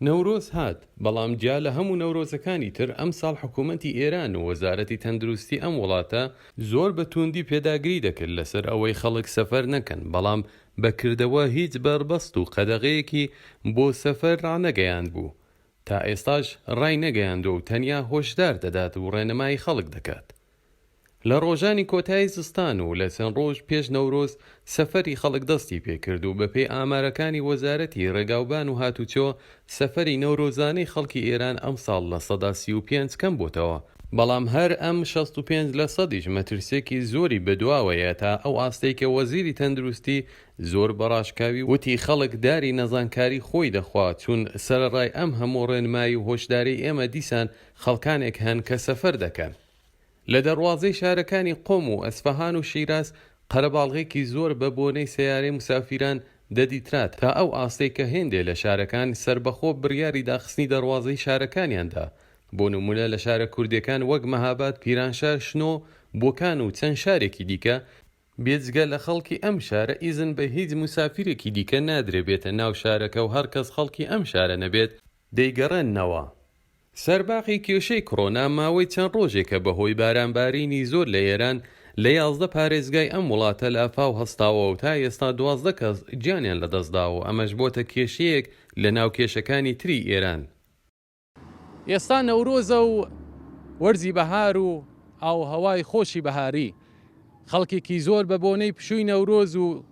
نەورۆز هات، بەڵام جیا لە هەموو نەورۆزەکانی تر ئەم ساڵ حکوومەتی ئێران و وەزارەتی تەندروستی ئەم وڵاتە زۆر بە توندی پێداگری دەکرد لەسەر ئەوەی خەڵک سەفەر نەکەن، بەڵام بەکردەوە هیچ بەربەست و قەدەغەیەکی بۆ سەفەر ڕانەگەیاند بوو. تا ئێستاش ڕای نەگەیاندوە و تەنیا هۆشدار دەدات و ڕێنەمای خەڵک دەکات. لە ڕۆژانی کۆتایی زستان و لە چەند ڕۆژ پێش نەورۆز سەفەری خەڵک دەستی پێکرد و بەپێی ئامارەکانی وەزارەتی ڕێگاوبان و هاتوچۆ سەفەری نەورۆزانەی خەڵکی ئێران ئەم ساڵ لە 135 کەم بووتەوە، بەڵام هەر ئەم 65% مەترسێکی زۆری بەدواوەیە تا ئەو ئاستەی کە وەزیری تەندروستی زۆر بەڕاشکاوی وتی خەڵک داری نەزانکاری خۆی دەخوا، چون سەرڕای ئەم هەموو ڕێنمایی و هۆشداری ئێمە دیسان خەڵکانێک هەن کە سەفەر دەکەن. لە دەواازەی شارەکانی قۆم و ئەسفەهان و شیراز قەرەباڵغێکی زۆر بە بۆنەی سەیارەی مسافیران دەدیترات تا ئەو ئاستەی کە هێندێ لە شارەکان سربەخۆ بڕیاری داخستنی دەواازەی شارەکانیاندا. بۆ نمونە لە شارە کوردەکان وەک مەهاباد، پیرانشار، شنۆ، بۆکان و چەند شارێکی دیکە بێجگە لە خەڵکی ئەم شارە ئیزن بە هیچ مسافرێکی دیکە نادرێبێتە ناو شارەکە و هەرکەس خەڵکی ئەم شارە نەبێت دەیگەڕێنەوە. سەرباقی کێشەی کۆڕۆنا ماوەی چەند ڕۆژێکە بەهۆی بارانبارینی زۆر لە ئێران لە 11 پارێزگای ئەم وڵاتە لە ئەفاو هەستاوە و تا ئێستا 12 کەس گیانیان لەدەستداوە. ئەمەش بۆتە کێشەیەک لە ناو کێشەکانی تری ئێران. ئێستا نەورۆزە و وەرزی بەهار و ئاو هەوای خۆشی بەهاری، خەڵکێکی زۆر بە بۆنەی پشووی نەورۆز و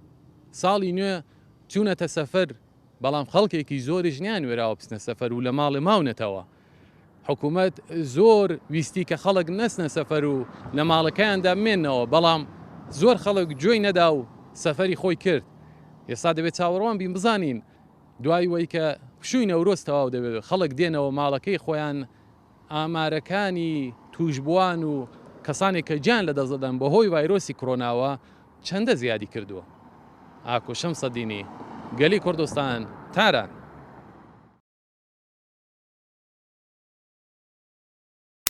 ساڵی نوێ چوونەتە سەفەر، بەڵام خەڵکێکی زۆریش نیانوێراوە بچنە سەفەر و لە ماڵێ ماونەتەوە. حکوومەت زۆر ویستی کە خەڵک نەچنە سەفەر و لە ماڵەکەیاندا بمێنەوە، بەڵام زۆر خەڵک گوێی نەدا و سەفەری خۆی کرد. ئێستا دەبێت چاوەڕوان بین بزانین دوای وەی کە پشووی نەورۆز تەواو دەبێت خەڵک دێنەوە ماڵەکەی خۆیان، ئامارەکانی توشبووان و کەسانێک کە گیان لەدەستدەدەن بەهۆی ڤایرۆسی کۆڕۆناوە چەندە زیادی کردووە. ئاکۆ شەمسەدینی، گەلی کوردستان، تاران.